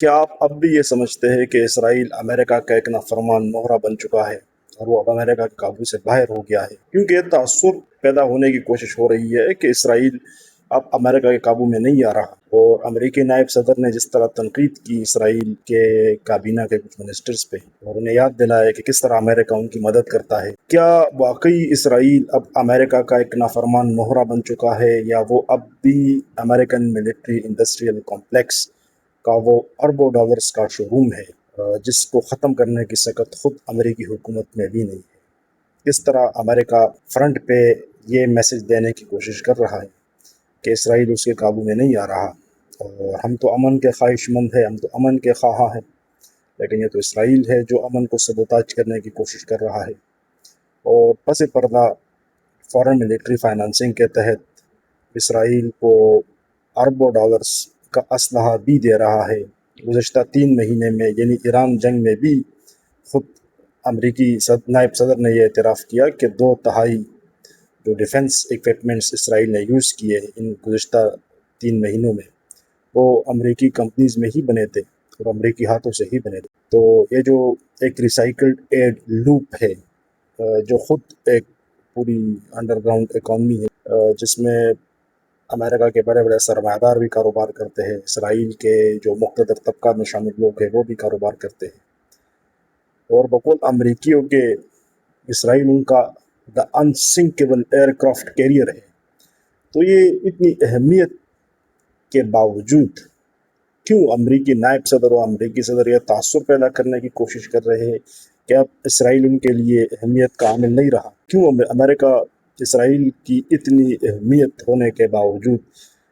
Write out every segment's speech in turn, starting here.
کیا آپ اب بھی یہ سمجھتے ہیں کہ اسرائیل امریکہ کا ایک نافرمان مہرہ بن چکا ہے اور وہ اب امریکہ کے قابو سے باہر ہو گیا ہے؟ کیونکہ یہ تاثر پیدا ہونے کی کوشش ہو رہی ہے کہ اسرائیل اب امریکہ کے قابو میں نہیں آ رہا، اور امریکی نائب صدر نے جس طرح تنقید کی اسرائیل کے کابینہ کے کچھ منسٹرز پہ، اور انہیں یاد دلایا کہ کس طرح امریکہ ان کی مدد کرتا ہے، کیا واقعی اسرائیل اب امریکہ کا ایک نافرمان مہرہ بن چکا ہے، یا وہ اب بھی امریکن ملٹری انڈسٹریل کمپلیکس کا وہ اربوں ڈالرز کا شو روم ہے جس کو ختم کرنے کی سکت خود امریکی حکومت میں بھی نہیں ہے؟ کس طرح امریکہ فرنٹ پہ یہ میسج دینے کی کوشش کر رہا ہے کہ اسرائیل اس کے قابو میں نہیں آ رہا، اور ہم تو امن کے خواہش مند ہیں، ہم تو امن کے خواہاں ہیں، لیکن یہ تو اسرائیل ہے جو امن کو سبوتاج کرنے کی کوشش کر رہا ہے، اور پس پردہ فارن ملٹری فائنانسنگ کے تحت اسرائیل کو اربوں ڈالرز کا اسلحہ بھی دے رہا ہے۔ گزشتہ 3 مہینے میں، یعنی ایران جنگ میں بھی، خود امریکی نائب صدر نے یہ اعتراف کیا کہ 2/3 جو ڈیفنس ایکوپمنٹس اسرائیل نے یوز کیے ان گزشتہ 3 مہینوں میں، وہ امریکی کمپنیز میں ہی بنے تھے اور امریکی ہاتھوں سے ہی بنے تھے۔ تو یہ جو ایک ریسائیکلڈ ایڈ لوپ ہے، جو خود ایک پوری انڈر گراؤنڈ اکانومی ہے، جس میں امریکہ کے بڑے بڑے سرمایہ دار بھی کاروبار کرتے ہیں، اسرائیل کے جو مقتدر طبقہ میں شامل لوگ ہیں وہ بھی کاروبار کرتے ہیں، اور بقول امریکیوں کے اسرائیل ان کا دا انسنکیبل ایئر کرافٹ کیریئر ہے۔ تو یہ اتنی اہمیت کے باوجود کیوں امریکی نائب صدر و امریکی صدر یہ تعصب پیدا کرنے کی کوشش کر رہے ہیں کہ اب اسرائیل ان کے لیے اہمیت کا حامل نہیں رہا؟ کیوں امریکہ اسرائیل کی اتنی اہمیت ہونے کے باوجود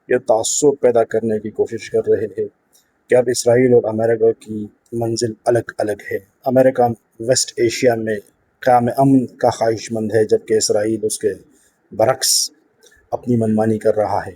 یہ تعصب پیدا کرنے کی کوشش کر رہے ہیں کہ اب اسرائیل اور امریکہ کی منزل الگ الگ ہے؟ امریکہ ویسٹ ایشیا میں قیام امن کا خواہش مند ہے، جبکہ اسرائیل اس کے برعکس اپنی منمانی کر رہا ہے۔